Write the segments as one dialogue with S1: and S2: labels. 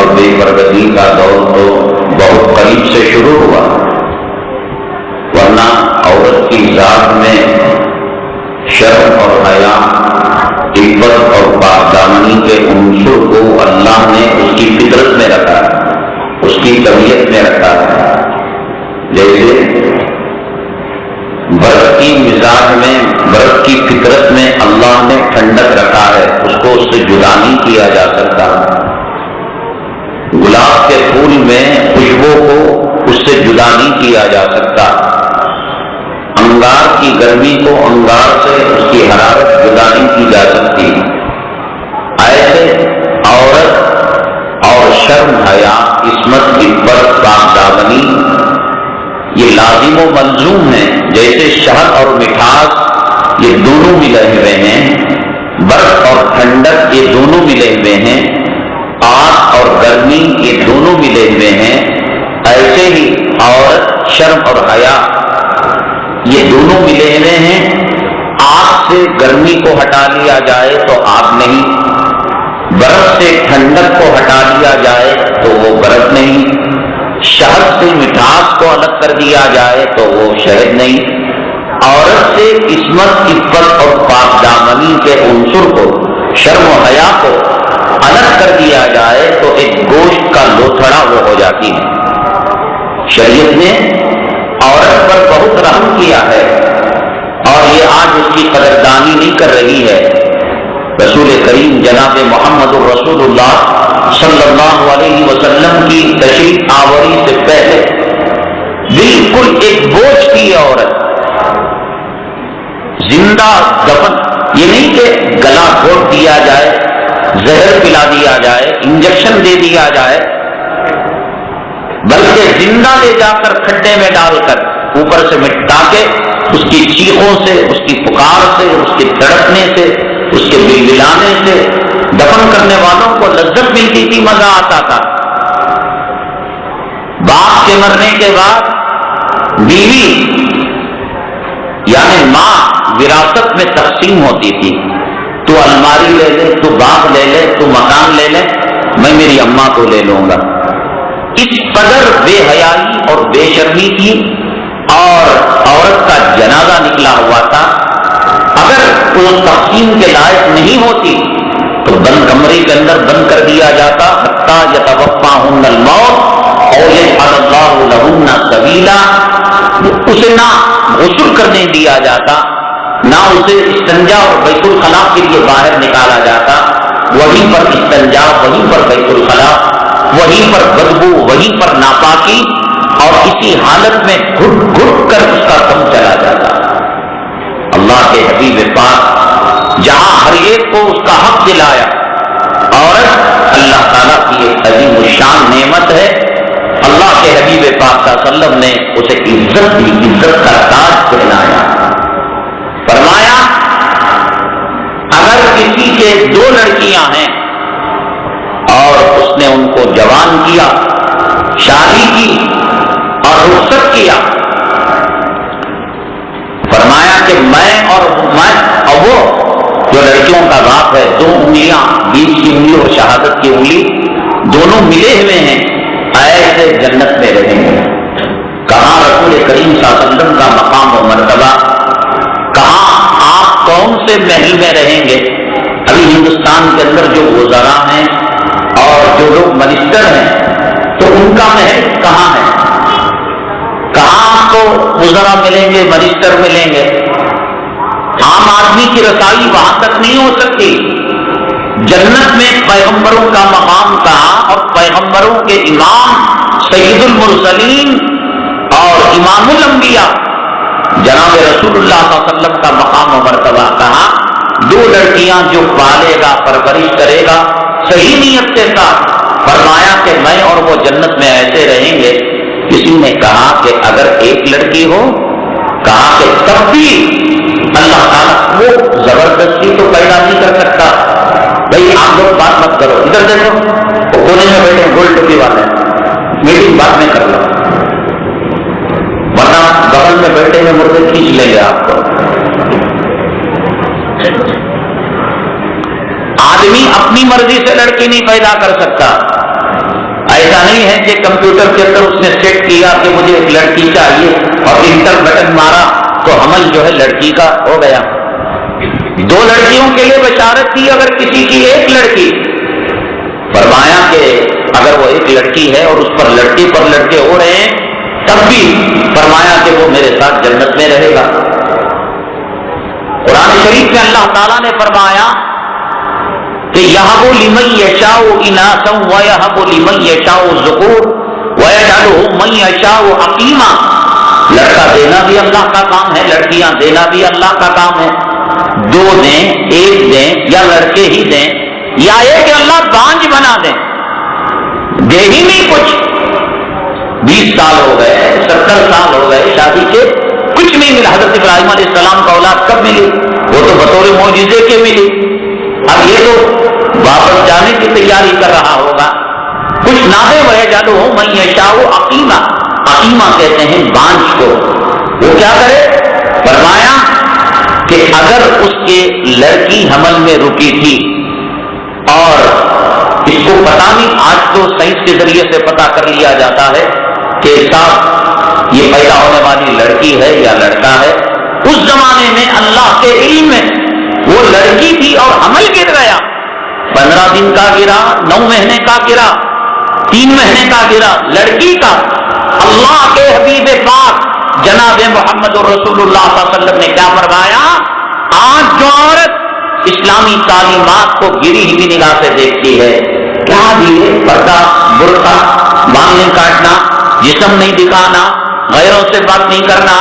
S1: اور بے پردگی کا دور تو بہت قریب سے شروع ہوا، ورنہ عورت کی ذات میں شرم اور حیا، عفت اور پاکدامنی کے عنصر کو اللہ نے اس کی فطرت میں رکھا ہے، اس کی طبیعت میں رکھا ہے۔ جیسے برف کی مزاج میں، برف کی فطرت میں اللہ نے ٹھنڈک رکھا ہے، اس کو اس سے جدا نہیں کیا جا سکتا۔ گلاب کے پھول میں خوشبو کو اس سے جدا نہیں کیا جا سکتا۔ انگار کی گرمی کو انگار سے اس کی حرارت جدا نہیں کی جا سکتی۔ ایسے عورت اور شرم حیا، عصمت، عفت، پاکدامنی یہ لازم و ملزوم ہیں۔ جیسے شہد اور مٹھاس یہ دونوں ملے ہوئے ہیں، برف اور ٹھنڈک یہ دونوں ملے ہوئے ہیں، آگ اور گرمی یہ دونوں ملے ہوئے ہیں، ایسے ہی عورت، شرم اور حیا یہ دونوں ملے ہوئے ہیں۔ آگ سے گرمی کو ہٹا لیا جائے تو آگ نہیں، برف سے ٹھنڈک کو ہٹا لیا جائے تو وہ برف نہیں، شہد سے مٹھاس کو الگ کر دیا جائے تو وہ شہد نہیں۔ عورت سے عصمت، عفت اور پاکدامنی کے عنصر کو، شرم و حیا کو الگ کر دیا جائے تو ایک گوشت کا لوتھڑا وہ ہو جاتی ہے۔ شریعت نے عورت پر بہت رحم کیا ہے اور یہ آج اس کی قدردانی نہیں کر رہی ہے۔ رسول کریم جناب محمد رسول اللہ صلی اللہ علیہ وسلم کی تشریف آوری سے پہلے بالکل ایک بوجھ تھی عورت، زندہ دفن، یہ نہیں کہ گلا گھونٹ دیا جائے، زہر پلا دیا جائے، انجیکشن دے دیا جائے، بلکہ زندہ لے جا کر کھڈے میں ڈال کر اوپر سے مٹا کے اس کی چیخوں سے، اس کی پکار سے، اس کے تڑپنے سے، اس کے بلبلانے سے دفن کرنے والوں کو لذت ملتی تھی، مزہ آتا تھا۔ باپ کے مرنے کے بعد بیوی یعنی ماں وراثت میں تقسیم ہوتی تھی، تو الماری لے لے، تو باغ لے لے، تو مکان لے لے، میں میری اماں کو لے لوں گا۔ اس قدر بے حیائی اور بے شرمی کی، اور عورت کا جنازہ نکلا ہوا تھا، اگر وہ تقسیم کے لائق نہیں ہوتی تو بند کمرے کے اندر بند کر دیا جاتا، حتیٰ یتوفاہن الموت اور یجعل اللہ لہن سبیلا۔ اسے نہ غسل کرنے دیا جاتا، نہ اسے استنجا اور بیت الخلاء کے لیے باہر نکالا جاتا، وہیں پر استنجا، وہیں پر بیت الخلاء، وہیں پر بدبو، وہیں پر ناپاکی، اور اسی حالت میں گھٹ گھٹ کر اس کا دم چلا جاتا۔ اللہ کے حبیب پاک جہاں ہر ایک کو اس کا حق دلایا، عورت اللہ تعالیٰ کی ایک عظیم الشان نعمت ہے، اللہ کے حبیب پاک صلی اللہ علیہ وسلم نے اسے عزت دی، عزت کا تاج پہنایا۔ فرمایا اگر کسی کے دو لڑکیاں ہیں اور اس نے ان کو جوان کیا، شادی کی اور رخصت کیا، فرمایا کہ میں اور وہ جو لڑکیوں کا باپ ہے، دو انگلیاں، بیچ کی انگلی اور شہادت کی انگلی دونوں ملے ہوئے ہیں، ایسے جنت میں رہیں گے۔ کہاں رسول کریم صلی اللہ علیہ وسلم کا مقام و مرتبہ، کہاں آپ کون سے محل میں رہیں گے؟ ابھی ہندوستان کے اندر جو وزراء ہیں اور جو لوگ منسٹر ہیں تو ان کا محل کہاں ہے؟ کہاں آپ کو وزراء ملیں گے، منسٹر ملیں گے؟ عام آدمی کی رسائی وہاں تک نہیں ہو سکتی۔ جنت میں پیغمبروں کا مقام کہاں، اور پیغمبروں کے امام سید المرسلین اور امام الانبیاء جناب رسول اللہ صلی اللہ علیہ وسلم کا مقام و مرتبہ کہاں؟ دو لڑکیاں جو پالے گا، پرورش کرے گا صحیح نیت کے ساتھ، فرمایا کہ میں اور وہ جنت میں ایسے رہیں گے۔ کسی نے کہا کہ اگر ایک لڑکی ہو، کہا کہ تب بھی اللہ تعالیٰ وہ زبردستی تو پیدا نہیں کر سکتا۔ بھائی آپ لوگ بات مت کرو، ادھر دیکھو، وہ کونے میں بیٹھے گول ٹوپی والے، میٹنگ بعد میں کر لو، ورنہ بغل میں بیٹھے ہوئے مردے کھینچ لیں گے آپ کو۔ آدمی اپنی مرضی سے لڑکی نہیں پیدا کر سکتا، ایسا نہیں ہے کہ کمپیوٹر کے اندر اس نے سیٹ کیا کہ مجھے ایک لڑکی چاہیے اور انٹر بٹن مارا تو حمل جو ہے لڑکی کا ہو گیا. 2 لڑکیوں کے لیے بشارت کی، اگر کسی کی ایک لڑکی، فرمایا کہ اگر وہ ایک لڑکی ہے اور اس پر لڑکے ہو رہے ہیں تب بھی فرمایا کہ وہ میرے ساتھ جنت میں رہے گا. قرآن شریف میں اللہ تعالیٰ نے فرمایا کہ یَهَبُ لِمَن یَشَاءُ إِنَاثًا وَیَهَبُ لِمَن یَشَاءُ الذُّکُورَ وَیَجْعَلُهُ مَن یَشَاءُ عَقِیمًا. لڑکا دینا بھی اللہ کا کام ہے، لڑکیاں دینا بھی اللہ کا کام ہے. 2 دیں، 1 دیں یا لڑکے ہی دیں، یا یہ کہ اللہ بانج بنا دیں، دے ہی نہیں کچھ. 20 سال ہو گئے، 70 سال ہو گئے شادی کے، کچھ نہیں ملا. حضرت ابراہیم علیہ السلام کا اولاد کب ملی؟ وہ تو بطور معجزے کے ملی. اب یہ تو واپس جانے کی تیاری کر رہا ہوگا. کچھ نہ دے وہ جادو ہو من یشاء عقیمہ. عقیمہ کہتے ہیں بانج کو. وہ کیا کرے؟ فرمایا کہ اگر اس کے لڑکی حمل میں رکی تھی اور اس کو پتا نہیں، آج تو سائنس کے ذریعے سے پتا کر لیا جاتا ہے کہ صاحب یہ پیدا ہونے والی لڑکی ہے یا لڑکا ہے. اس زمانے میں اللہ کے علم میں وہ لڑکی تھی اور حمل گر گیا. 15 دن کا گرا، 9 مہینے کا گرا، 3 مہینے کا گرا، لڑکی کا. اللہ کے حبیب پاک جناب محمد رسول اللہ صلی اللہ علیہ وسلم نے کیا فرمایا؟ آج جو عورت اسلامی تعلیمات کو گری ہوئی نگاہ سے دیکھتی ہے، کیا دیے؟ پردہ، برقع، بال کاٹنا، جسم نہیں دکھانا، غیروں سے بات نہیں کرنا،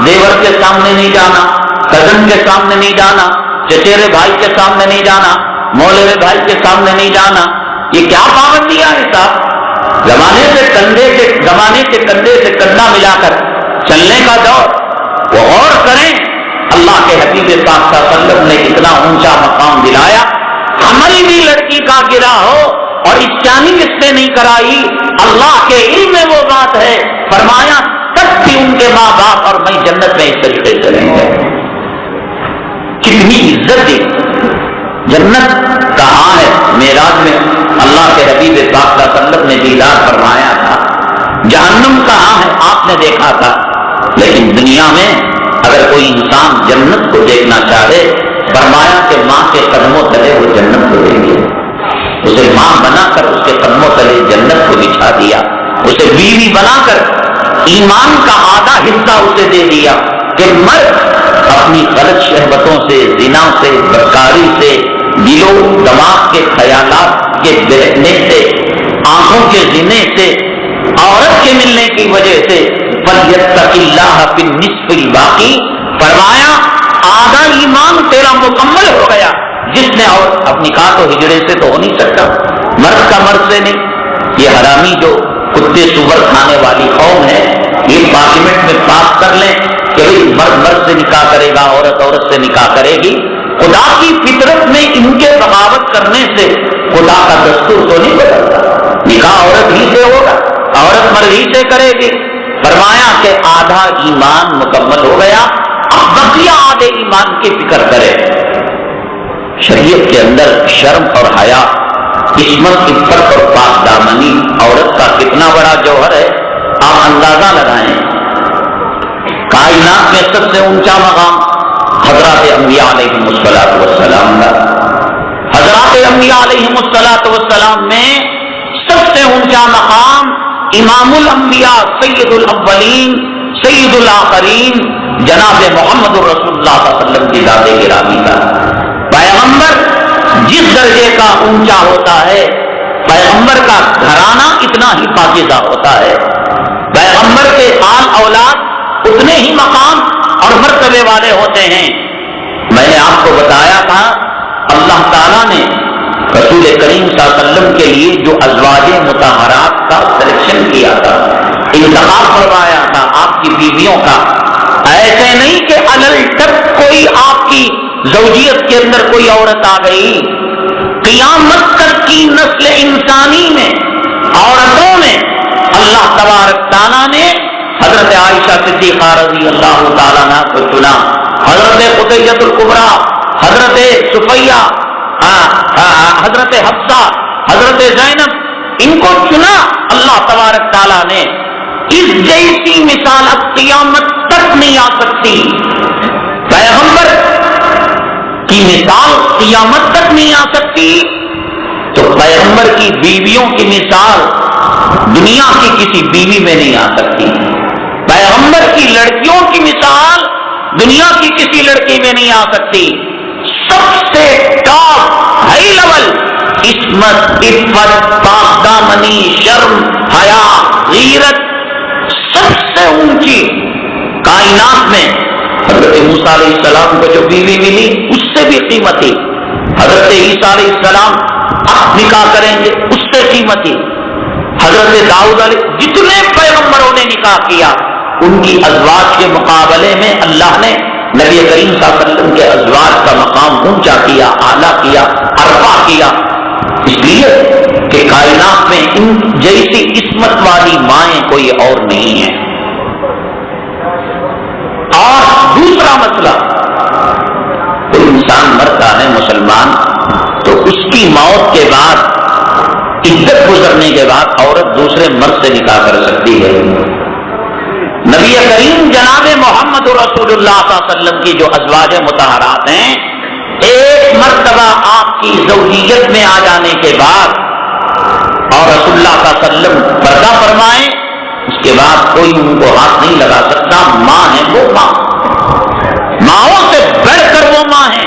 S1: دیور کے سامنے نہیں جانا، کزن کے سامنے نہیں جانا، چچیرے بھائی کے سامنے نہیں جانا، مولوے بھائی کے سامنے نہیں جانا. یہ کیا پابندیاں ہیں صاحب؟ زمانے سے کندھے سے کندھا ملا کر چلنے کا دور. وہ غور کریں، اللہ کے حبیب پاک صلی اللہ علیہ وسلم نے اتنا اونچا مقام دلایا. حمل بھی لڑکی کا گرا ہو اور اسکیننگ اس نے نہیں کرائی، اللہ کے علم میں وہ بات ہے. فرمایا تب بھی ان کے ماں باپ اور میں جنت میں اس طریقے سے رہیں گے. کتنی عزت دی. جنت کہاں ہے؟ معراج میں اللہ کے حبیب پاک صلی اللہ علیہ وسلم نے دیدار فرمایا تھا. جہنم کہاں ہے؟ آپ نے دیکھا تھا. لیکن دنیا میں اگر کوئی انسان جنت کو دیکھنا چاہے، فرمایا کہ ماں کے قدموں تلے وہ جنت کو دیں گے. اسے ماں بنا کر اس کے قدموں تلے جنت کو بچھا دیا. اسے بیوی بنا کر ایمان کا آدھا حصہ اسے دے دیا کہ مرد اپنی غلط شہوتوں سے، زنا سے، بدکاری سے، دل و دماغ کے خیالات کے بہکنے سے، آنکھوں کے زنے سے، عورت کے ملنے کی وجہ سے فَلْيَتَّقِ اللَّهَ فِي النِّصْفِ الْبَاقِي. فرمایا آدھا ایمان تیرا مکمل ہو گیا. جس نے اور اب نکاح تو ہجڑے سے تو ہو نہیں سکتا، مرد کا مرد سے نہیں. یہ حرامی جو کتے سور کھانے والی قوم ہے، یہ پارلیمنٹ میں پاس کر لیں کہ مرد مرد سے نکاح کرے گا، عورت عورت سے نکاح کرے گی. خدا کی فطرت میں ان کے بغاوت کرنے سے خدا کا دستور تو نہیں بدلتا. نکاح عورت ہی سے ہوگا، عورت مرد ہی سے کرے گی. فرمایا کہ آدھا ایمان مکمل ہو گیا، اب بقیہ آدھے ایمان کی فکر کرے. شریعت کے اندر شرم اور حیا، عصمت، عفت اور پاک دامنی عورت کا کتنا بڑا جوہر ہے. آپ اندازہ لگائیں، کائنات میں سب سے اونچا مقام حضرات انبیاء علیہم الصلوۃ والسلام کا. حضرات انبیاء علیہم الصلوۃ والسلام میں سب سے اونچا مقام امام الانبیاء سید الاولین سید الآخرین جناب محمد رسول اللہ صلی اللہ علیہ وسلم کی ذات گرامی کا. پیغمبر جس درجے کا اونچا ہوتا ہے، پیغمبر کا گھرانہ اتنا ہی پاکیزہ ہوتا ہے، پیغمبر کے آل اولاد اتنے ہی مقام اور مرتبے والے ہوتے ہیں. میں نے آپ کو بتایا تھا اللہ تعالیٰ نے رسول کریم صلی اللہ علیہ وسلم کے لیے جو ازواج مطہرات کا سلیکشن کیا تھا، انتخاب کروایا تھا آپ کی بیویوں کا. ایسے نہیں کہ الل تک کوئی آپ کی زوجیت کے اندر کوئی عورت آ گئی. قیامت تک کی نسل انسانی میں عورتوں میں اللہ تبارک تعالیٰ نے حضرت عائشہ صدیقہ رضی اللہ تعالیٰ عنہ کو چنا، حضرت خدیجہ الکبریٰ، حضرت صفیہ، حضرت حفصہ، حضرت زینب، ان کو چنا اللہ تبارک تعالیٰ نے. اس جیسی مثال اب قیامت تک نہیں آ سکتی. پیغمبر کی مثال قیامت تک نہیں آ سکتی تو پیغمبر کی بیویوں کی مثال دنیا کی کسی بیوی میں نہیں آ سکتی. پیغمبر کی لڑکیوں کی مثال دنیا کی کسی لڑکی میں نہیں آ سکتی. سب سے ٹاپ ہائی لیول عصمت، عفت، پاک دامنی، شرم، حیا، غیرت، سب سے اونچی کائنات میں حضرت موسیٰ علیہ السلام کو جو بیوی ملی اس سے بھی قیمتی. حضرت عیسیٰ علیہ السلام اب نکاح کریں گے اس سے قیمتی. حضرت داؤد علیہ جتنے پیغمبروں نے نکاح کیا ان کی ازواج کے مقابلے میں اللہ نے نبی کریم صلی اللہ علیہ وسلم کے ازواج کا مقام اونچا کیا، اعلیٰ کیا، ارفع کیا. اس لیے کہ کائنات میں ان جیسی عصمت والی مائیں کوئی اور نہیں ہے. اور دوسرا مسئلہ، کوئی انسان مرتا ہے مسلمان تو اس کی موت کے بعد عدت گزرنے کے بعد عورت دوسرے مرد سے نکاح کر سکتی ہے. نبی کریم جناب محمد رسول اللہ صلی اللہ علیہ وسلم کی جو ازواج مطہرات ہیں، ایک مرتبہ آپ کی زوجیت میں آ جانے کے بعد اور رسول اللہ صلی اللہ علیہ وسلم پردہ فرمائیں، اس کے بعد کوئی ان کو ہاتھ نہیں لگا سکتا. ماں ہے وہ ماں، ماؤں سے بڑھ کر وہ ماں ہے.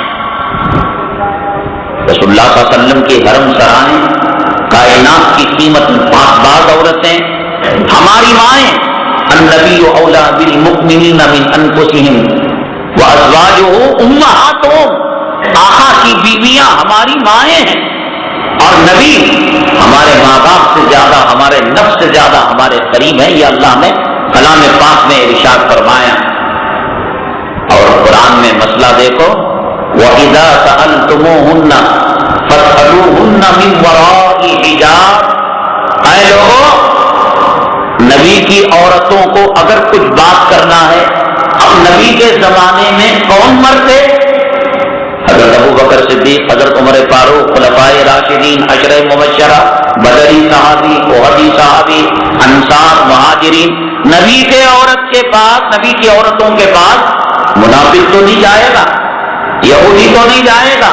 S1: رسول اللہ صلی اللہ علیہ وسلم کی حرم سرائیں، کائنات کی قیمت باز عورتیں ہماری مائیں. النبی اولی بالمؤمنین من انفسہم وازواجہ امہاتہم. آقا کی بیویاں ہماری مائیں ہیں اور نبی ہمارے ماں باپ سے زیادہ، ہمارے نفس سے زیادہ ہمارے قریب ہیں. یہ اللہ نے کلام پاک میں ارشاد فرمایا. اور قرآن میں مسئلہ دیکھو، وَإِذَا سَأَلْتُمُوهُنَّ فَاسْأَلُوهُنَّ مِنْ وَرَاءِ حِجَابٍ. اے لوگو، نبی کی عورتوں کو اگر کچھ بات کرنا ہے، اب نبی کے زمانے میں کون مرتے؟ حضرت ابو بکر صدیق، حضرت عمر فاروق، خلفائے راشدین، عشرہ مبشرہ، بدری صحابی، احدی صحابی، انصار، مہاجرین. نبی کے عورت کے پاس، نبی کی عورتوں کے پاس منافق تو نہیں جائے گا، یہودی تو نہیں جائے گا،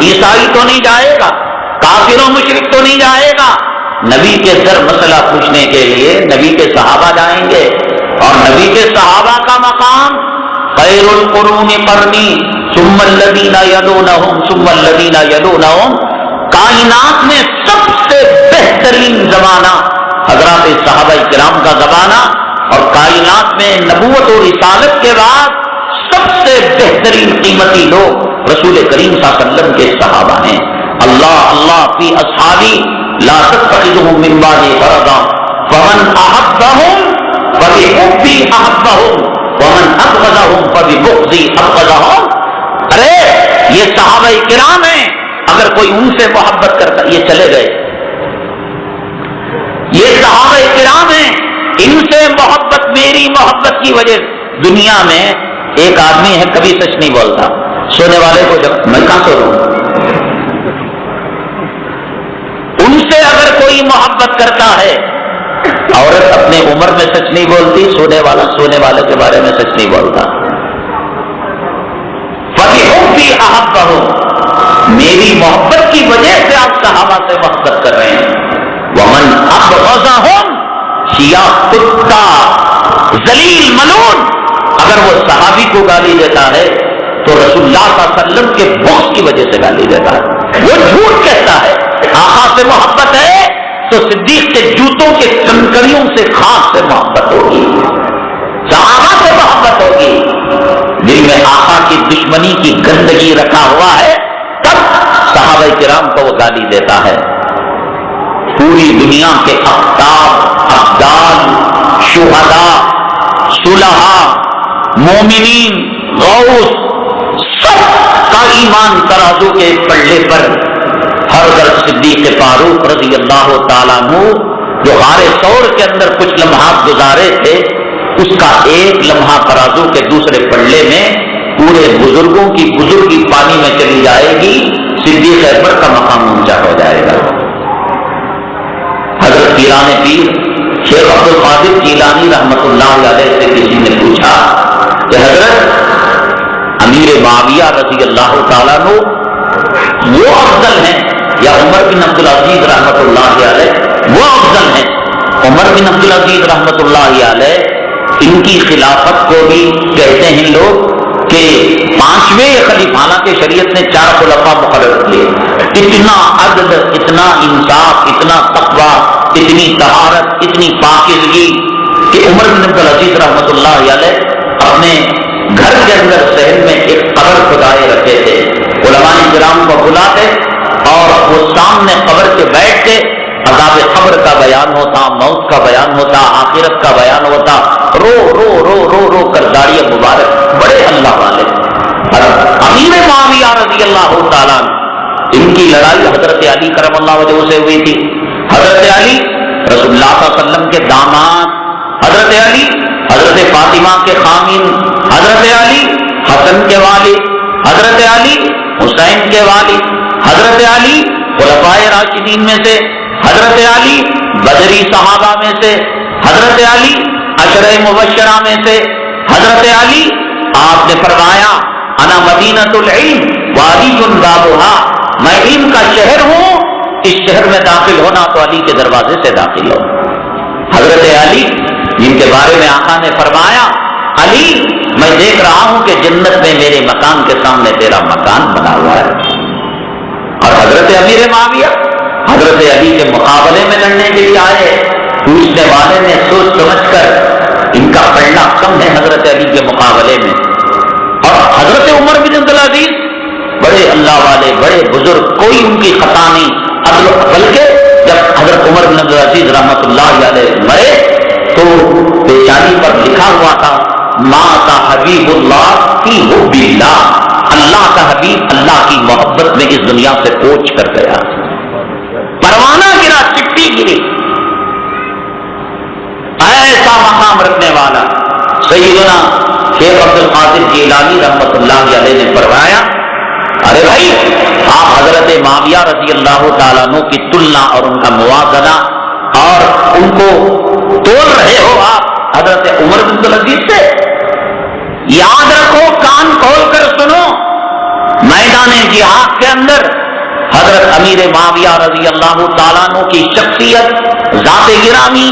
S1: عیسائی تو نہیں جائے گا، کافر و مشرک تو نہیں جائے گا. نبی کے در مسئلہ پوچھنے کے لیے نبی کے صحابہ جائیں گے. اور نبی کے صحابہ کا مقام خیر القرون قرنی ثم الذین یلونہم ثم الذین یلونہم. کائنات میں سب سے بہترین زمانہ حضرات صحابہ کرام کا زمانہ، اور کائنات میں نبوت و رسالت کے بعد سب سے بہترین قیمتی لوگ رسول کریم صلی اللہ علیہ وسلم کے صحابہ ہیں. اللہ اللہ فی اصحابی لا تتخذهم من بعدی غرضا فمن احبهم فبحبی احبهم ومن ابغضهم فببغضی ابغضهم. ارے یہ صحابہ کرام ہیں، اگر کوئی ان سے محبت کرتا، یہ چلے گئے. یہ صحابہ کرام ہیں، ان سے محبت، میری محبت کی وجہ. دنیا میں ایک آدمی ہے کبھی سچ نہیں بولتا، سونے والے کو جب میں کہاں سو رہا ہوں. ان سے اگر کوئی محبت کرتا ہے، عورت اپنے عمر میں سچ نہیں بولتی، سونے والا سونے والے کے بارے میں سچ نہیں بولتا. فَبِحُبِّي أَحَبَّهُمْ، میری محبت کی وجہ سے آپ صحابہ سے محبت کر رہے ہیں. وَمَنْ أَبْغَضَهُمْ، سیاہ کتا ذلیل ملعون اگر وہ صحابی کو گالی دیتا ہے تو رسول اللہ صلی اللہ علیہ وسلم کے بغض کی وجہ سے گالی دیتا ہے. وہ جھوٹ کہتا ہے. آقا سے محبت ہے تو صدیق کے جوتوں کے کنکریوں سے خاص سے محبت ہوگی، صحابہ سے محبت ہوگی. دل میں آقا کی دشمنی کی گندگی رکھا ہوا ہے تب صحابہ کرام کو وہ گالی دیتا ہے. پوری دنیا کے اقطاب، ابدال، شہداء، صلحاء، مومنین، غوث، سب کا ایمان ترازو کے پلڑے پر. حضرت صدیق فاروق رضی اللہ تعالیٰ عنہ جو غار ثور کے اندر کچھ لمحات گزارے تھے، اس کا ایک لمحہ ترازو کے دوسرے پلڑے میں پورے بزرگوں کی بزرگی پانی میں چلی جائے گی. صدیق اکبر کا مقام اونچا ہو جائے گا. پیران پیر شیخ عبد القادر جیلانی رحمۃ اللہ علیہ سے کسی نے پوچھا کہ حضرت امیر معاویہ رضی اللہ تعالیٰ عنہ وہ افضل ہیں یا عمر بن عبد العزیز رحمۃ اللہ علیہ وہ افضل ہیں؟ عمر بن عبد العزیز رحمۃ اللہ علیہ ان کی خلافت کو بھی کہتے ہیں لوگ کہ پانچویں خلیفہ، حالانکہ شریعت نے 4 خلفاء مقرر کیے. اتنا عدل، اتنا انصاف، اتنا تقویٰ، اتنی طہارت، اتنی پاکیزگی کہ عمر بن عبد العزیز رحمۃ اللہ علیہ اپنے گھر کے اندر شہر میں ایک قبر کھدائے رکھے تھے. علماء کرام کو بلاتے اور وہ سامنے قبر کے بیٹھتے، عذاب قبر کا بیان ہوتا، موت کا بیان ہوتا، آخرت کا بیان ہوتا. رو رو رو رو رو کر داڑھی مبارک، بڑے اللہ والے. امیر معاویہ رضی اللہ تعالیٰ ان کی لڑائی حضرت علی کرم اللہ وجہہ سے ہوئی تھی. حضرت علی رسول اللہ صلی اللہ علیہ وسلم کے داماد، حضرت علی حضرت فاطمہ کے خامن، حضرت علی حسن کے والد، حضرت علی حسین کے والد، حضرت علی خلفائے راشدین میں سے، حضرت علی بدری صحابہ میں سے، حضرت علی عشرہ مبشرہ میں سے، حضرت علی آپ نے فرمایا انا مدینۃ العلم وعلی بابھا، میں علم کا شہر ہوں، اس شہر میں داخل ہونا تو علی کے دروازے سے داخل ہو. حضرت علی جن کے بارے میں آقا نے فرمایا علی میں دیکھ رہا ہوں کہ جنت میں میرے مکان کے سامنے تیرا مکان بنا ہوا ہے. اور حضرت امیر معاویہ حضرت علی کے مقابلے میں لڑنے کے لیے آئے. پوچھنے والے نے سوچ سمجھ کر ان کا پڑھنا کم ہے حضرت علی کے مقابلے میں. اور حضرت عمر بن عبد العزیز بڑے اللہ والے، بڑے بزرگ، کوئی ان کی خطا نہیں. بلکہ جب حضرت عمر بن عبد العزیز رحمۃ اللہ علیہ مرے تو پیشانی پر لکھا ہوا تھا مات حبیب اللہ فی حب اللہ، اللہ کا حبیب اللہ کی محبت میں اس دنیا سے کوچ کر گیا. پروانہ گرا، چٹی گری. ایسا مقام رکھنے والا سیدنا شیخ عبد القادر جیلانی رحمۃ اللہ علیہ نے فرمایا ارے بھائی آپ حضرت معاویہ رضی اللہ تعالیٰ عنہ کی تلنا اور ان کا موازنہ اور ان کو تول رہے ہو آپ حضرت عمر بن عبد العزیز سے. یاد رکھو، کان کھول کر سنو، میدان جہاد کے اندر حضرت امیر معاویہ رضی اللہ تعالیٰ عنہ کی شخصیت، ذات گرامی،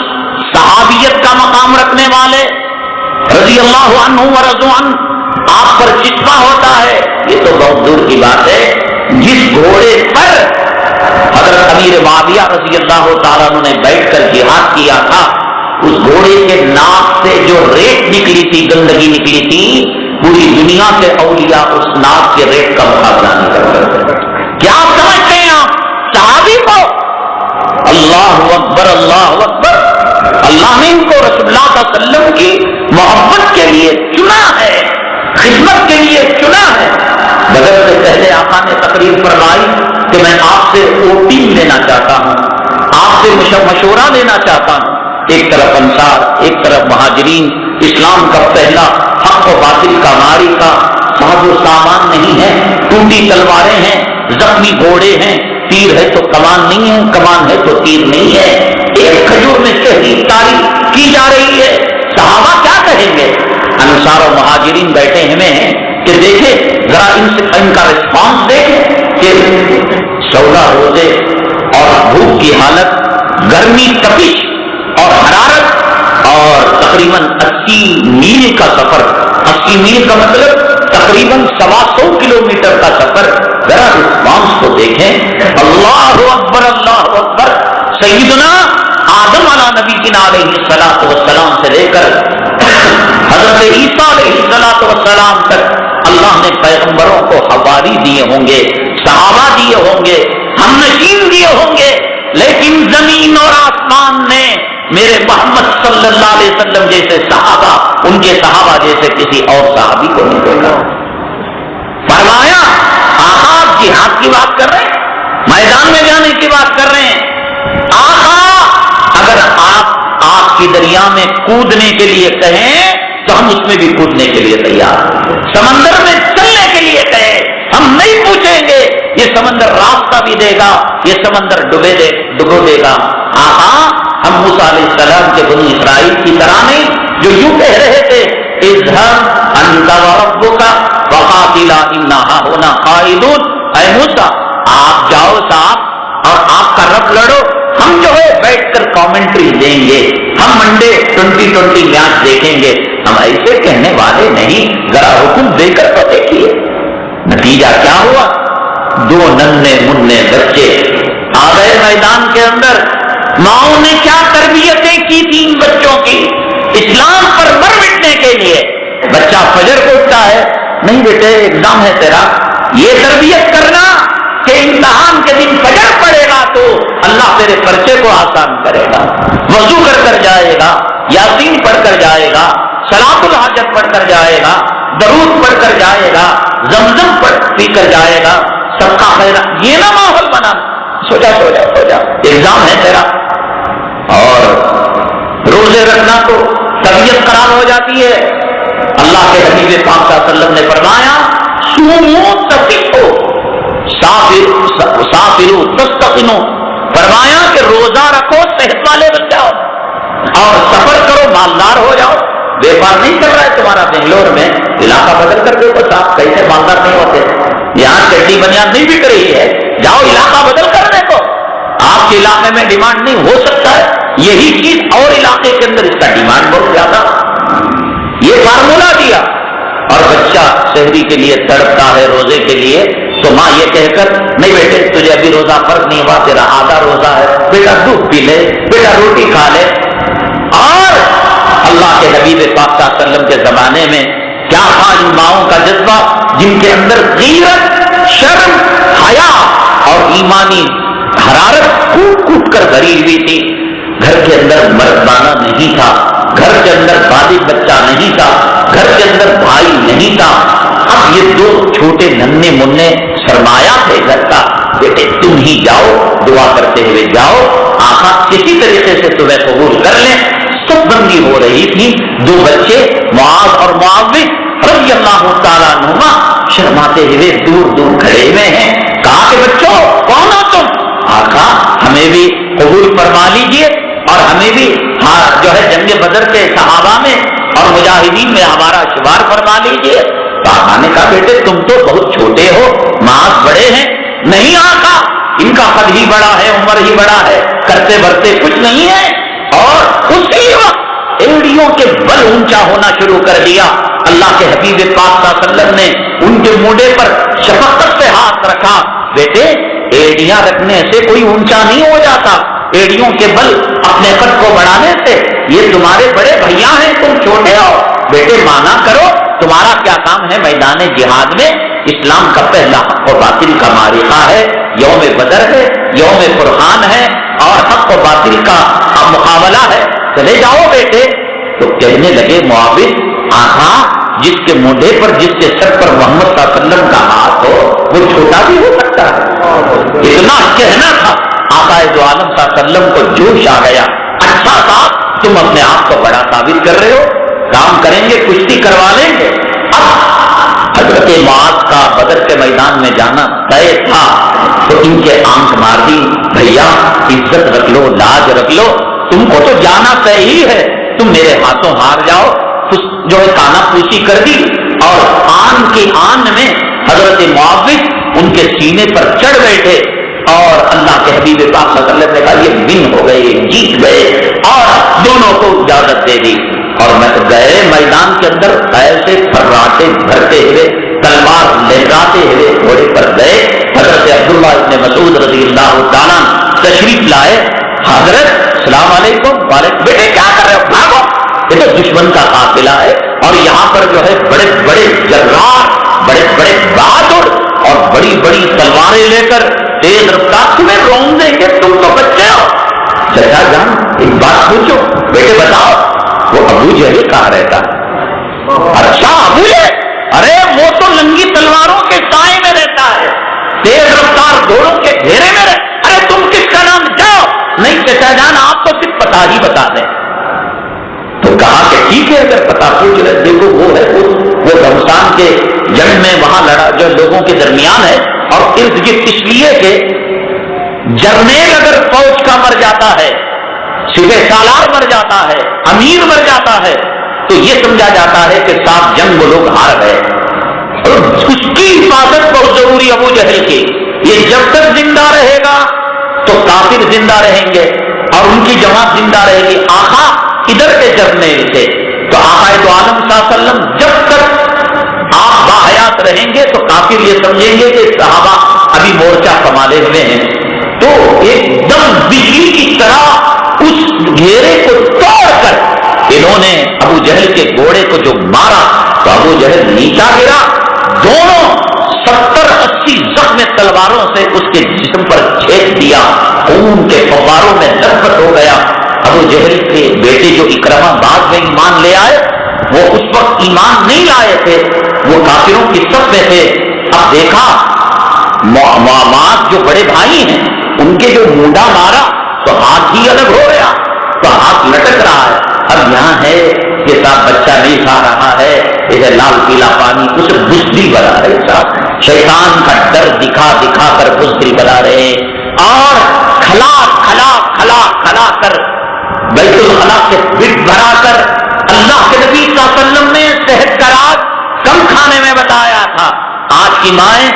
S1: صحابیت کا مقام رکھنے والے رضی اللہ عنہ ورضوا عنہ آپ پر چتوا ہوتا ہے. یہ تو بہت دور کی بات ہے. جس گھوڑے پر حضرت امیر معاویہ رضی اللہ تعالیٰ عنہ نے بیٹھ کر جہاد کیا تھا، اس گھوڑے کے ناک سے جو ریت نکلی تھی، گندگی نکلی تھی، پوری دنیا کے اولیاء اس ناک کے ریت کا مقابلہ نہیں کر سکتے. کیا سمجھتے ہیں آپ صحابی کو؟ اللہ اکبر، اللہ اکبر. اللہ نے ان کو رسول اللہ صلی اللہ علیہ وسلم کی محبت کے لیے چنا ہے، خدمت کے لیے چنا ہے. بدر سے پہلے آقا نے تقریر فرمائی کہ میں آپ سے ووٹنگ لینا چاہتا ہوں، آپ سے مشورہ لینا چاہتا ہوں. ایک طرف انصار، ایک طرف مہاجرین. اسلام کا پہلا حق و باطل کا ماری کا ساز و سامان نہیں ہے، ٹوٹی تلواریں ہیں، زخمی گھوڑے ہیں، تیر ہے تو کمان نہیں ہے، کمان ہے تو تیر نہیں ہے. ایک کھجور میں تحریر تاری کی جا رہی ہے. صحابہ کیا کہیں گے؟ انصار و مہاجرین بیٹھے ہیں کہ دیکھیں ذرا ان کا رسپانس دیکھیں کہ 14 روزے اور بھوک کی حالت، گرمی، تپش اور حرارت، اور تقریباً 80 میل کا سفر. 80 میل کا مطلب تقریباً 125 کلومیٹر کا سفر. ذرا رسپانس کو دیکھیں. اللہ اکبر، اللہ اکبر. سیدنا آدم علیہ نبی علیہ الصلوۃ والسلام سے لے کر حضرت عیسیٰ علیہ السلام تک اللہ نے پیغمبروں کو حواری دیے ہوں گے، صحابہ دیے ہوں گے، ہم نشین دیے ہوں گے، لیکن زمین اور آسمان نے میرے محمد صلی اللہ علیہ وسلم جیسے صحابہ، ان کے صحابہ جیسے کسی اور صحابی کو نہیں دیکھا. فرمایا آپ جہاد کی بات کر رہے ہیں، میدان میں جانے کی بات کر رہے ہیں. اگر آپ کی دریا میں کودنے کے لیے کہیں تو ہم اس میں بھی کودنے کے لیے تیار ہیں. سمندر میں چلنے کے لیے کہیں ہم نہیں پوچھیں گے. یہ سمندر راستہ بھی دے گا، یہ سمندر ڈبو دے گا. ہم موسیٰ علیہ السلام کے بنی اسرائیل کی طرح نہیں جو یوں کہہ رہے تھے اذهب انت وربك فقاتلا انا هاهنا قاعدون. اے موسیٰ آپ جاؤ صاحب اور آپ کا رب لڑو، ہم جو ہے بیٹھ کر کامنٹری دیں گے، ہم منڈے 2020 میچ دیکھیں گے. ہم ایسے کہنے والے نہیں، ذرا حکم دے کر تو دیکھیے. نتیجہ کیا ہوا؟ 2 ننھے منھے بچے آ گئے میدان کے اندر. ماؤں نے کیا تربیتیں کی تھی ان بچوں کی اسلام پر مر مٹنے کے لیے. بچہ فجر کو اٹھتا ہے، نہیں بیٹے ایگزام ہے تیرا، یہ تربیت کرنا کہ امتحان کے دن فجر پڑے گا تو اللہ تیرے پرچے کو آسان کرے گا. وضو کر کر جائے گا، یاسین پڑھ کر جائے گا، صلاۃ الحاجت پڑھ کر جائے گا، درود پڑھ کر جائے گا، زمزم پی کر جائے گا، سب کا خیر. یہ نہ ماحول بنا، سو جا ایگزام ہے تیرا. اور روزے رکھنا تو طبیعت خراب ہو جاتی ہے. اللہ کے حبیب پاک صلی اللہ علیہ وسلم نے فرمایا سومو تصحو سافرو تستقنو، فرمایا کہ روزہ رکھو صحت والے بن جاؤ اور سفر کرو مالدار ہو جاؤ. بیپار نہیں کر رہا ہے تمہارا بنگلور میں، علاقہ بدل کر کے بس آپ کیسے مالدار نہیں ہوتے. یہاں چٹی بنیاد نہیں بک رہی ہے، جاؤ علاقہ بدل کرنے کو. آپ کے علاقے میں ڈیمانڈ نہیں ہو سکتا ہے، یہی چیز اور علاقے کے اندر اس کا ڈیمانڈ بہت زیادہ. یہ فارمولا دیا اور بچہ شہری کے لیے تڑپتا ہے روزے کے لیے، تو ماں یہ کہہ کر نہیں بیٹے تجھے ابھی روزہ فرض نہیں ہوا، تیرا آدھا روزہ ہے، بیٹا دودھ پی لے، بیٹا روٹی کھا لے. اور اللہ کے حبیب پاک صلی اللہ علیہ وسلم کے زمانے میں کیا تھا ان ماؤں کا جذبہ جن کے اندر غیرت، شرم، حیا اور ایمانی حرارت کوٹ کوٹ کر بھری ہوئی تھی. گھر کے اندر مردانہ نہیں تھا، گھر کے اندر بالغ بچہ نہیں تھا، گھر کے اندر بھائی نہیں تھا. اب یہ 2 چھوٹے ننھے منھے سرمایہ تھے گھر کا. بیٹے تم ہی جاؤ، دعا کرتے ہوئے جاؤ، آقا کسی طریقے سے تمہیں قبول کر لیں. سب بندی ہو رہی تھی. 2 بچے معاذ اور معاویہ رضی اللہ تعالیٰ عنہما شرماتے ہوئے دور دور کھڑے ہوئے ہیں. کہا کہ بچوں کون ہو تم؟ آقا ہمیں بھی قبول فرما لیجیے اور ہمیں بھی جو ہے جنگ بدر کے صحابہ میں اور مجاہدین میں ہمارا شمار فرما لیجیے. آقا نے کہا بیٹے تم تو بہت چھوٹے ہو، معاذ بڑے ہیں. نہیں آقا ان کا قد ہی بڑا ہے، عمر ہی بڑا ہے، کرتے برتے کچھ نہیں ہے. اور اسی وقت ایڑیوں کے بل اونچا ہونا شروع کر دیا. اللہ کے حبیب پاک صلی اللہ علیہ وسلم نے ان کے موڈے پر شفقت سے ہاتھ رکھا. بیٹے ایڑیاں رکھنے سے کوئی اونچا نہیں ہو جاتا، ایڑیوں کے بل اپنے قد کو بڑھانے سے. یہ تمہارے بڑے بھیا ہیں، تم چھوٹے ہو. بیٹے مانا کرو، تمہارا کیا کام ہے میدان جہاد میں؟ اسلام کا پہلا حق و باطل کا معرکہ ہے، یوم بدر ہے، یوم فرقان ہے اور حق و باطل کا مقابلہ ہے. چلے جاؤ بیٹے. تو کہنے لگے معاویہ آقا جس کے موڈے پر، جس کے سر پر محمد صلی اللہ علیہ وسلم کا ہاتھ ہو وہ چھوٹا بھی ہو سکتا ہے. اتنا کہنا تھا. آقا دو عالم صلی اللہ علیہ وسلم کو جوش آ گیا. اچھا صاحب تم اپنے آپ کو بڑا ثابت کر رہے ہو، کام کریں گے، کشتی کروا لیں گے. اب حضرت معاذ کا بدر کے میدان میں جانا طے تھا تو ان کے آنکھ مار دی. بھیا عزت رکھ لو، لاج رکھ لو، تم کو تو جانا طے ہی ہے، تم میرے ہاتھوں ہار جاؤ. جو ہے کانا پوسی کر دی اور آن کی آن میں حضرت معاویہ ان کے سینے پر چڑھ بیٹھے اور اللہ کے حبیب پاک صلی اللہ علیہ وسلم نے کہا یہ ون ہو گئے، جیت گئے اور دونوں کو اجازت دے دی. اور میں گئے میدان کے اندر ایسے پھراٹے بھرتے ہوئے، تلوار لہراتے ہوئے گھوڑے پر گئے. حضرت عبداللہ ابن مسعود رضی اللہ تعالیٰ تشریف لائے. حضرت السلام علیکم. وعلیکم. بیٹے کیا کر رہے ہو؟ بھاگو، یہ تو دشمن کا قافلہ ہے اور یہاں پر جو ہے بڑے بڑے جرار، بڑے بڑے بہادر اور بڑی بڑی تلواریں لے کر تیز رفتار تمہیں روم دیں گے، تم تو بچے ہو. چچا جان ایک بات پوچھو. بیٹے بتاؤ وہ ابو جہل کہاں رہتا ہے؟ اچھا ابو جہل، ارے وہ تو ننگی تلواروں کے سائے میں رہتا ہے، تیز رفتار گھوڑوں کے گھیرے میں رہتا. ارے تم کس کا نام؟ جاؤ. نہیں چچا جان آپ تو صرف پتا ہی بتا دیں. تو کہا کہ ٹھیک ہے اگر پتا پوچھ رہے، دیکھو وہ ہے وہ گھمسان کے جنگ میں وہاں لڑا جو لوگوں کے درمیان ہے اور ارد گرد اس لیے کہ جرنیل اگر فوج کا مر جاتا ہے، سپہ سالار مر جاتا ہے، امیر مر جاتا ہے، تو یہ سمجھا جاتا ہے کہ ساتھ جنگ وہ لوگ ہار گئے. اور اس کی حفاظت بہت ضروری ابو جہل کی. یہ جب تک زندہ رہے گا تو کافر زندہ رہیں گے اور ان کی جماعت زندہ رہے گی. آقا ادھر کے جرنیل تھے، تو آقا دو عالم صلی اللہ علیہ وسلم جب تک آپ باحیات رہیں گے تو کافر یہ سمجھیں گے کہ صحابہ ابھی مورچہ سنبھالے ہوئے ہیں. تو ایک دم بجلی کی طرح اس گھیرے کو توڑ کر انہوں نے ابو جہل کے گھوڑے کو جو مارا تو ابو جہل نیچا گرا. دونوں 70-80 زخم تلواروں سے اس کے جسم پر چھید دیا، خون کے فواروں میں لطفت ہو گیا. ابو جہل کے بیٹے جو اکرمہ بعد میں ایمان لے آئے، وہ اس وقت ایمان نہیں لائے تھے، وہ کافروں کی صف میں تھے. اب دیکھا معاذ جو بڑے بھائی ہیں ان کے جو مونڈا مارا تو ہاتھ ہی الگ ہو گیا، تو ہاتھ لٹک رہا ہے. اب یہاں ہے کہ صاحب بچہ نہیں کھا رہا ہے، اسے لال پیلا پانی، اسے بزدل بنا رہے صاحب، شیطان کا ڈر دکھا دکھا کر بزدل بنا رہے اور کھلا کھلا کھلا کھلا کر بیت الخلا سے بٹ بھرا کر. اللہ کے نبی صلی اللہ علیہ وسلم نے صحت کا راز کم کھانے میں بتایا تھا. آج کی مائیں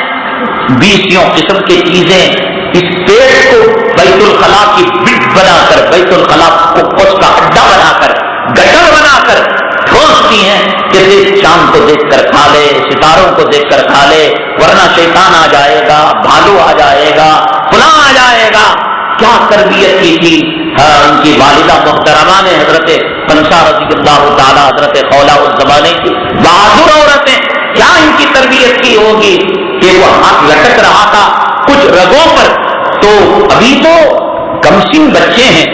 S1: 20 قسم کی چیزیں اس پیٹ کو بیت الخلا کی بٹ بنا کر، بیت الخلا کو اس کا اڈا بنا کر، گٹر بنا کر ٹھوستی ہیں کہ دیکھ چاند کو دیکھ کر کھا لے، ستاروں کو دیکھ کر کھا لے، ورنہ شیطان آ جائے گا، بھالو آ جائے گا، فلاں آ جائے گا. کیا تربیت کی تھی ان کی والدہ محترمہ نے، حضرت پنسا رضی اللہ تعالیٰ، حضرت خولہ اس زمانے کی بہادر عورتیں، کیا ان کی تربیت کی ہوگی کہ وہ ہاتھ لٹک رہا تھا کچھ رگوں پر. تو ابھی تو کمسن بچے ہیں،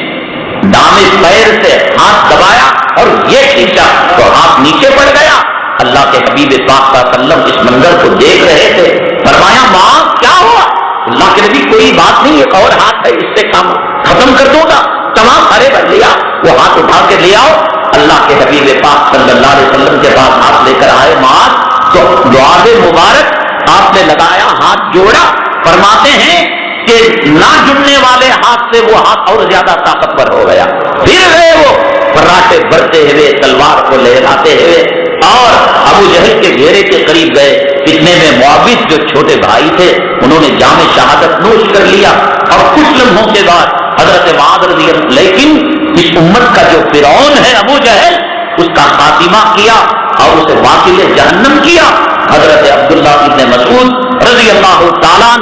S1: دامے پیر سے ہاتھ دبایا اور یہ کھینچا تو ہاتھ نیچے پڑ گیا. اللہ کے حبیب پاک صلی اللہ علیہ وسلم اس منظر کو دیکھ رہے تھے. فرمایا ماں کیا ہوا؟ اللہ کے نبی کوئی بات نہیں، ایک اور ہاتھ ہے، اس سے کام ختم کر دوں گا. تمام ارے لیا، وہ ہاتھ اٹھا کے لے آؤ. اللہ کے حبیب پاک صلی اللہ علیہ وسلم کے پاس ہاتھ لے کر آئے ماں، تو دعا مبارک آپ نے لگایا، ہاتھ جوڑا. فرماتے ہیں کہ نہ جڑنے والے ہاتھ سے وہ ہاتھ اور زیادہ طاقتور ہو گیا. پھر گئے وہ فراٹے بھرتے ہوئے، تلوار کو لہراتے ہوئے اور ابو جہل کے گھیرے کے قریب گئے. اتنے میں معاوض جو چھوٹے بھائی تھے انہوں نے جام شہادت نوش کر لیا اور کچھ لمحوں کے بعد حضرت معاذ رضی اللہ. لیکن اس امت کا جو فرعون ہے ابو جہل، اس کا خاتمہ کیا اور اسے واقع جہنم کیا. حضرت عبداللہ ابن مسعود رضی اللہ تعالیٰ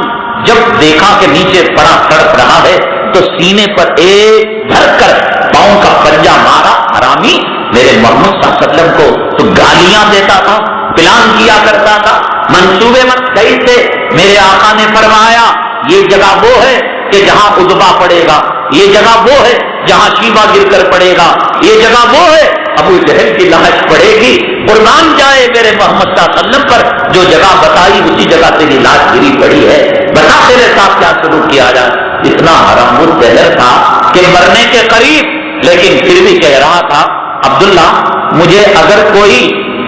S1: جب دیکھا کہ نیچے پڑا تڑپ رہا ہے تو سینے پر ایک دھر کر پاؤں کا پنجہ مارا. حرامی، میرے محمد صلی اللہ علیہ وسلم کو تو گالیاں دیتا تھا، پلان کیا کرتا تھا، منصوبے مت صحیح تھے. میرے آقا نے فرمایا یہ جگہ وہ ہے کہ جہاں عذبہ پڑے گا، یہ جگہ وہ ہے جہاں شیبہ گر کر پڑے گا، یہ جگہ وہ ہے ابو جہل کی لاش پڑے گی. قربان جائے میرے محمد صلی اللہ علیہ وسلم پر، جو جگہ بتائی اسی جگہ تیری لاش گری پڑی ہے، بتا تیرے ساتھ کیا سلوک کیا جائے. اتنا حرام الدہر تھا کہ مرنے کے قریب، لیکن پھر بھی کہہ رہا تھا عبداللہ مجھے اگر کوئی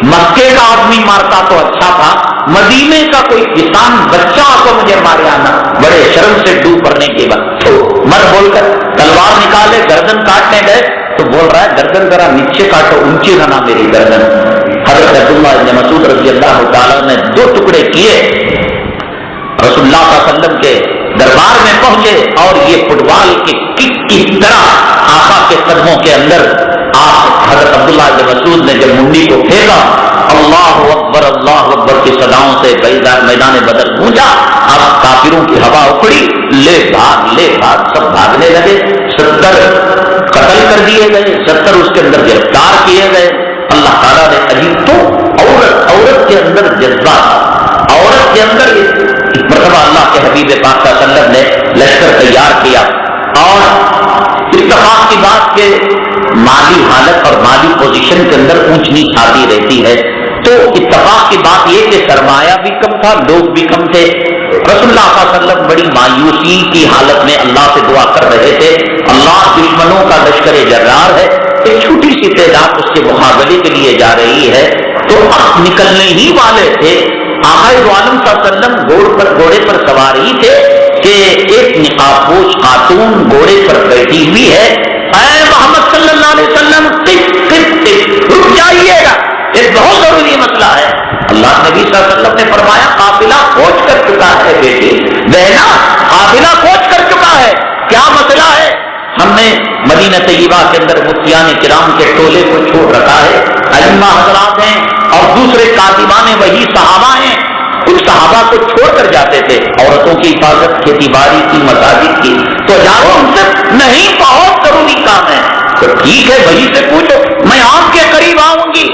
S1: مکے کا آدمی مارتا تو اچھا تھا، مدینے کا کوئی کسان بچہ آ کو مجھے مارے آنا. بڑے شرم سے ڈوب پڑنے کے بعد مر بول کر تلوار نکالے، گردن کاٹنے گئے تو بول رہا ہے گردن ذرا نیچے کاٹو، اونچی رہنا میری گردن. حضرت عبداللہ ابن مسعود رضی اللہ تعالیٰ نے 2 ٹکڑے کیے، رسول اللہ صلی اللہ علیہ وسلم کے دربار میں پہنچے اور یہ فٹ بال کی طرح آقا کے قدموں کے اندر آپ حضرت عبداللہ ابن مسعود نے جب منڈی کو پھینکا، اللہ اکبر کی صداؤں سے میدان بدر گونجا. اب کافروں کی ہوا اکھڑی، لے بھاگ سب بھاگنے لگے. 70 قتل کر دیے گئے، 70 اس کے اندر گرفتار کیے گئے. اللہ تعالیٰ نے عجیب تو عورت کے اندر جذبات، عورت کے اندر ایک مرتبہ اللہ کے حبیب پاک صلی اللہ علیہ وسلم نے لشکر تیار کیا اور اتفاق کی بات کہ مالی حالت اور مالی پوزیشن کے اندر اونچ نیچ آتی رہتی ہے، تو اتفاق کی بات یہ کہ سرمایہ بھی کم تھا، لوگ بھی کم تھے. رسول اللہ صلی اللہ علیہ وسلم بڑی مایوسی کی حالت میں اللہ سے دعا کر رہے تھے. اللہ دشمنوں کا لشکر جرار ہے، ایک چھوٹی سی تعداد اس کے مقابلے کے لیے جا رہی ہے، تو اب نکلنے ہی والے تھے. آقا دو عالم صلی اللہ علیہ وسلم گھوڑے پر سوار ہی تھے کہ ایک نقاب پوش خاتون گھوڑے پر بیٹھی ہوئی ہے. اے محمد صلی اللہ علیہ وسلم رک جائیے گا، ایک بہت ضروری مسئلہ ہے۔ اللہ نبی صلی اللہ علیہ وسلم نے فرمایا قافلہ پہنچ کر چکا ہے بیٹی، بہنا قافلہ پہنچ کر چکا ہے، کیا مسئلہ ہے؟ ہم نے مدینہ طیبہ کے اندر مفتیان کرام کے ٹولے کو چھوڑ رکھا ہے، ائمہ حضرات ہیں اور دوسرے کاتبان وہی صحابہ ہیں، ان صحابہ کو چھوڑ کر جاتے تھے، عورتوں کی حفاظت، کھیتی باڑی کی، مساجد کی، تو جاؤ ان سے نہیں، بہت ضروری کام ہے۔ تو ٹھیک ہے، وہی سے پوچھو، میں آپ کے قریب آؤں گی۔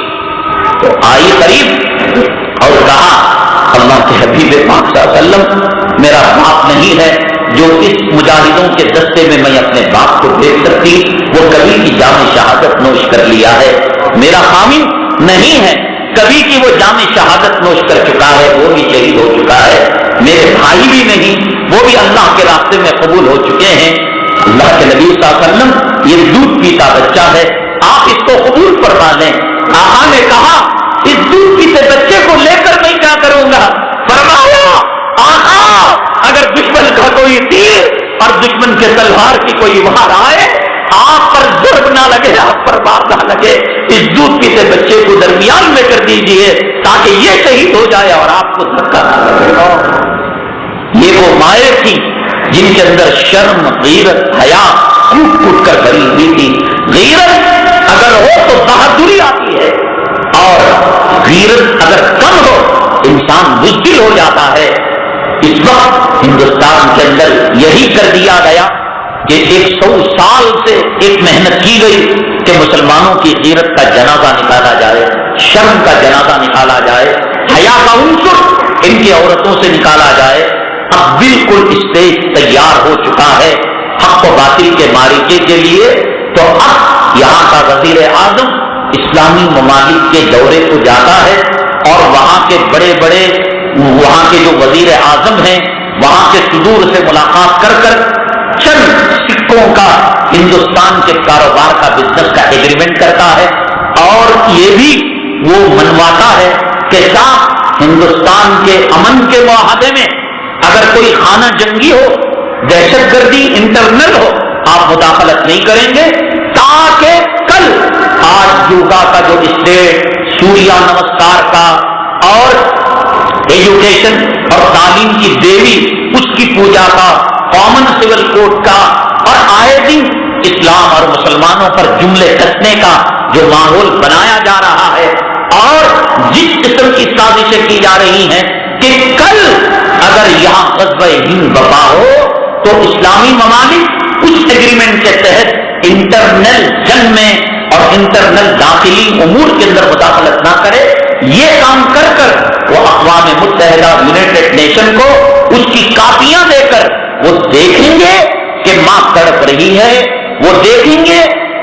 S1: تو آئی قریب اور کہا اللہ کے حبیب پاک صلی اللہ علیہ وسلم، میرا باپ نہیں ہے جو اس مجاہدوں کے دستے میں میں اپنے باپ کو دیکھ سکتی، وہ کبھی کی جام شہادت نوش کر لیا ہے، میرا خامن نہیں ہے، کبھی کی وہ جام شہادت نوش کر چکا ہے، وہ بھی شہید ہو چکا ہے، میرے بھائی بھی نہیں، وہ بھی اللہ کے راستے میں قبول ہو چکے ہیں۔ اللہ کے نبی صلی اللہ علیہ وسلم، یہ دودھ پیتا بچہ ہے، آپ اس کو قبول فرما لیں۔ آقا نے کہا اس دودھ پیتے بچے کو لے کر میں کیا کروں گا؟ فرمایا آقا اگر دشمن کا کوئی تیر اور دشمن کے تلوار کی کوئی وار آئے، آپ پر ضرب نہ لگے، آپ پر بار نہ لگے، اس دودھ پیتے بچے کو درمیان میں کر دیجئے تاکہ یہ شہید ہو جائے اور آپ کو دھکا نہ لگے۔ یہ وہ مائیں تھی جن کے اندر شرم، غیرت، حیا کوٹ کوٹ کر بھری ہوئی تھی۔ غیرت اگر ہو تو بہادری آتی ہے، اور غیرت اگر کم ہو انسان بزدل ہو جاتا ہے۔ اس وقت ہندوستان کے اندر یہی کر دیا گیا کہ 100 سال سے ایک محنت کی گئی کہ مسلمانوں کی غیرت کا جنازہ نکالا جائے، شرم کا جنازہ نکالا جائے، حیا کا عنصر ان کی عورتوں سے نکالا جائے۔ اب بالکل اسٹیج تیار ہو چکا ہے حق و باطل کے معرکے کے لیے۔ تو اب یہاں کا وزیر اعظم اسلامی ممالک کے دورے کو جاتا ہے اور وہاں کے بڑے بڑے وہاں کے جو وزیر اعظم ہیں وہاں کے صدور سے ملاقات کر کر چند سکوں کا ہندوستان کے کاروبار کا بزنس کا ایگریمنٹ کرتا ہے، اور یہ بھی وہ منواتا ہے کہ صاحب ہندوستان کے امن کے معاہدے میں اگر کوئی خانہ جنگی ہو، دہشت گردی انٹرنل ہو، آپ مداخلت نہیں کریں گے، تاکہ کل آج یوگا کا جو اسٹیٹ، سوریہ نمسکار کا اور ایجوکیشن اور تعلیم کی دیوی اس کی پوجا کا، کامن سول کوڈ کا، اور آئے دن اسلام اور مسلمانوں پر جملے کسنے کا جو ماحول بنایا جا رہا ہے، اور جس قسم کی سازشیں کی جا رہی ہیں کہ کل اگر یہاں غزوہ ہند بپا ہو تو اسلامی ممالک اس ایگریمنٹ کے تحت انٹرنل جنگ میں اور انٹرنل داخلی امور کے اندر مداخلت نہ کرے۔ یہ کام کر کر وہ اقوام متحدہ یونائٹڈ نیشن کو اس کی کاپیاں دے کر وہ دیکھیں گے کہ ماں تڑپ رہی ہے، وہ دیکھیں گے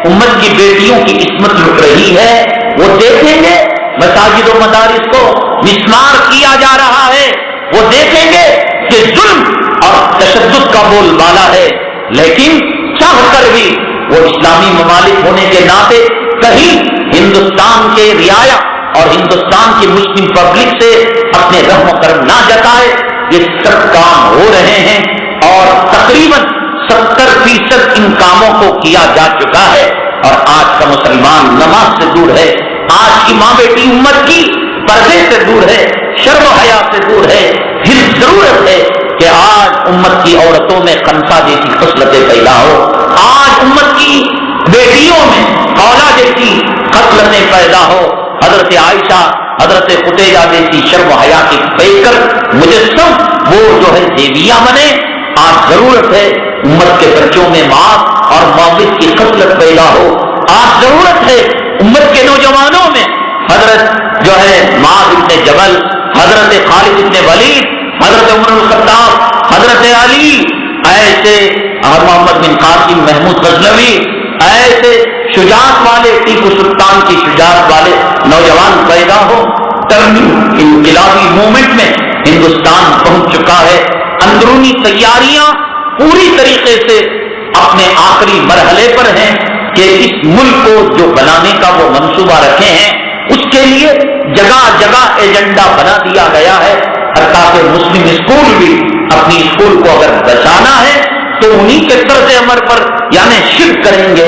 S1: امت کی بیٹیوں کی عصمت لٹ رہی ہے، وہ دیکھیں گے مساجد و مدارس کو مسمار کیا جا رہا ہے، وہ دیکھیں گے کہ ظلم اور تشدد کا بول بالا ہے، لیکن چاہ کر بھی وہ اسلامی ممالک ہونے کے ناطے کہیں ہندوستان کے رعایا اور ہندوستان کی مسلم پبلک سے اپنے رحم و کرم نہ جتائے۔ یہ سب کام ہو رہے ہیں اور تقریباً 70% ان کاموں کو کیا جا چکا ہے، اور آج کا مسلمان نماز سے دور ہے، آج کی ماں بیٹی امت کی پردے سے دور ہے، شرم و حیا سے دور ہے۔ پھر ضرورت ہے کہ آج امت کی عورتوں میں خنسا جیسی خصلتیں پیدا ہو، آج امت کی بیٹیوں میں خولا جیسی خصلتیں پیدا ہو، حضرت عائشہ، حضرت خدیجہ جیسی شرم و حیا کی پیکر مجسم وہ جو ہے دیویاں بنے۔ آج ضرورت ہے امت کے بچوں میں معاف اور معاوض کی خصلت پیدا ہو، آج ضرورت ہے امت کے نوجوانوں میں حضرت جو ہے معاذ بن جبل، حضرت خالد بن ولید، حضرت عمر الخطاب، حضرت علی، ایسے محمد بن قاسم محمود غزنوی، ایسے شجاعت والے ٹیپو سلطان کی شجاعت والے نوجوان پیدا ہو۔ انقلابی موومنٹ میں ہندوستان پہنچ چکا ہے، اندرونی تیاریاں پوری طریقے سے اپنے آخری مرحلے پر ہیں کہ اس ملک کو جو بنانے کا وہ منصوبہ رکھے ہیں اس کے لیے جگہ جگہ ایجنڈا بنا دیا گیا ہے۔ کہ مسلم اسکول بھی اپنی اسکول کو اگر بچانا ہے تو انہی کے طرز عمل پر یعنی شرک کریں گے،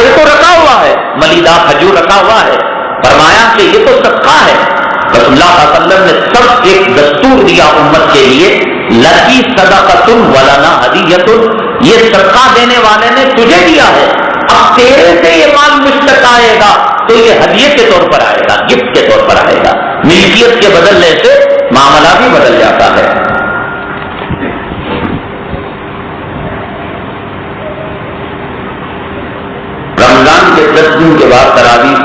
S1: یہ تو رکھا ہوا ہے، ملیدہ کھجور رکھا ہوا ہے، فرمایا کہ یہ تو صدقہ ہے۔ رسول اللہ صلی اللہ علیہ وسلم نے سب ایک دستور دیا امت کے لیے، لکی صدقۃ ولنا ہدیۃ، یہ صدقہ دینے والے نے تجھے دیا ہے، اب تیرے سے یہ مال مجھ تک آئے گا تو یہ ہدیے کے طور پر آئے گا، گفٹ کے طور پر آئے گا۔ ملکیت کے بدلنے سے معاملہ بھی بدل جاتا ہے۔ رمضان کے 10 دن کے بعد تراویح،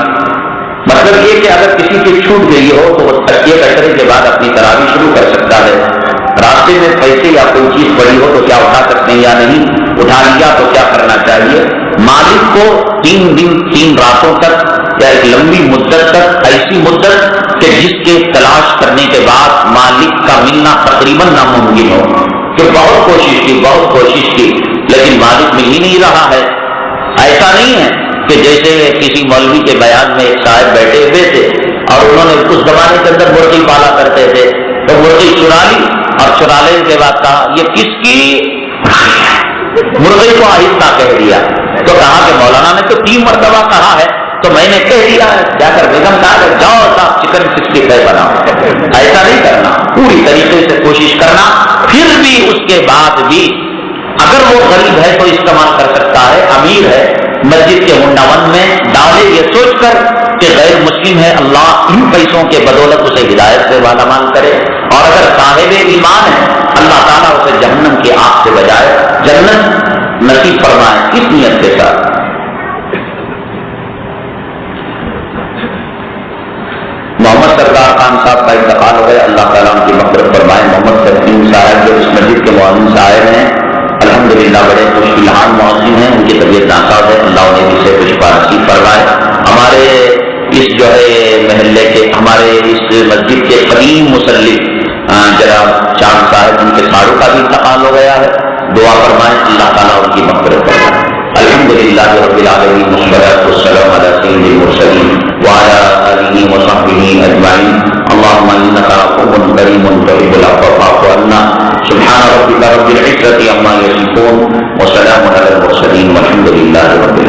S1: مطلب یہ کہ اگر کسی کی چھوٹ گئی ہو تو وہ ایک عشرے کے بعد اپنی تراویح شروع کر سکتا ہے۔ راستے میں پیسے یا کوئی چیز پڑی ہو تو کیا اٹھا سکتے ہیں یا نہیں، اٹھا لیا تو کیا کرنا چاہیے؟ مالک کو 3 دن 3 راتوں تک یا ایک لمبی مدت تک، ایسی مدت کہ جس کے تلاش کرنے کے بعد مالک کا ملنا تقریباً ناممکن ہو، کہ بہت کوشش کی لیکن مالک مل ہی نہیں رہا ہے۔ ایسا نہیں ہے کہ جیسے کسی مولوی کے بیان میں ایک صاحب بیٹھے ہوئے تھے اور انہوں نے اس زمانے کے اندر مرغی پالا کرتے تھے تو مرغی چرا لی اور چرا لینے کے بعد کہا یہ کس کی، مرغی کو آہستہ کہہ دیا تو کہا کہ مولانا نے تو 3 مرتبہ کہا ہے تو میں نے کہہ دیا ہے۔ جا کر بیگم کہا کہ جاؤ صاحب چکن 65 بناؤ۔ ایسا نہیں کرنا، پوری طریقے سے کوشش کرنا۔ پھر بھی اس کے بعد بھی اگر وہ غریب ہے تو استعمال کر سکتا ہے، امیر ہے مسجد کے منڈاون میں ڈالے یہ سوچ کر کہ غیر مسلم ہے، اللہ ان پیسوں کے بدولت اسے ہدایت سے والا مان کرے، اور اگر صاحب ایمان ہے اللہ تعالیٰ اسے جہنم کی آگ سے بچائے، جنت نصیب فرمائے، اس نیت کے ساتھ۔ محمد سردار خان صاحب کا انتقال ہو گیا، اللہ تعالیٰ ان کی مغفرت فرمائے۔ محمد سلیم صاحب جو اس مسجد کے معاون صاحب ہیں، الحمدللہ بڑے خوش الحال معذم ہیں، ان کی طبیعت ناساز ہے، اللہ انہیں بھی سے کچھ نصیب فرمائے۔ ہمارے اس جو ہے محلے کے، ہمارے اس مسجد کے قدیم مصلح جناب چاند صاحب، ان کے ساڑھوں کا بھی انتقال ہو گیا ہے، دعا فرمائیں اللہ تعالیٰ ان کی مغفرت فرمائے۔ الحمدللہ رب العالمین، والصلاۃ والسلام علی سید المرسلین وعلی آلہ وصحبہ اجمعین۔ اللهم انک عفو کریم تحب العفو فاعف عنا۔ سبحان ربک رب العزة عما یصفون وسلام علی المرسلین والحمد للہ رب العالمین۔